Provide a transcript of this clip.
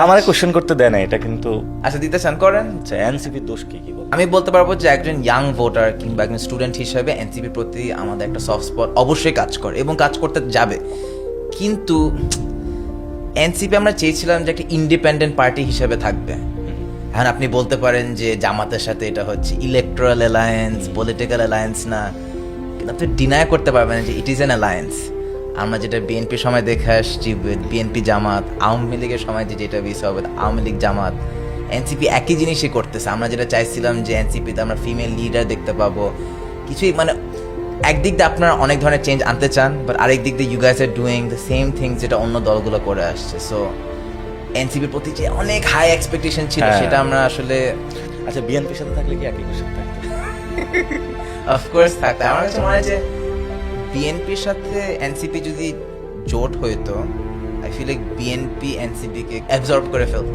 আমারে কোশ্চেন করতে দেয় না এটা, কিন্তু আচ্ছা দিতে চান করেন। আচ্ছা এনসিপির দোষ কি বল? আমি বলতে পারবো যে একজন ইয়াং ভোটার কিংবা একজন স্টুডেন্ট হিসেবে এনসিপির প্রতি আমাদের একটা সফট স্পট অবশ্যই কাজ করে এবং কাজ করতে যাবে। কিন্তু এনসিপি আমরা চেয়েছিলাম যে একটা ইন্ডিপেন্ডেন্ট পার্টি হিসেবে থাকবে। এখন আপনি বলতে পারেন যে জামাতের সাথে এটা হচ্ছে ইলেকট্রাল অ্যালায়েন্স, পলিটিক্যাল অ্যালায়েন্স না, কিন্তু আপনি ডিনাই করতে পারবেন যে ইট ইজ অ্যান অ্যালায়েন্স। আমরা যেটা বিএনপির সময় দেখে আসছি, বিএনপি জামাত, আওয়ামী লীগের সময় যেটা বিষয় হবে আওয়ামী লীগ জামাত, এনসিপি একই জিনিসই করতেছে। আমরা যেটা চাইছিলাম যে এনসিপিতে আমরা ফিমেল লিডার দেখতে পাবো, কিছুই মানে একদিক দিয়ে আপনারা অনেক ধরনের চেঞ্জ আনতে চান, বাট আরেক দিক দিয়ে you guys are doing the same things যেটা অন্য দলগুলো করে আসছে। সো এনসিপির প্রতি যে অনেক হাই এক্সপেকটেশন ছিল সেটা আমরা আসলে আচ্ছা বিএনপির সাথে থাকলে কি একই কোশ্চেন থাকতো? অফকোর্স থাকতে আমার কাছে মনে হয় যে বিএনপির সাথে এনসিপি যদি জোট হইতো, I feel like BNP NCP কে অ্যাবজর্ব করে ফেলতো।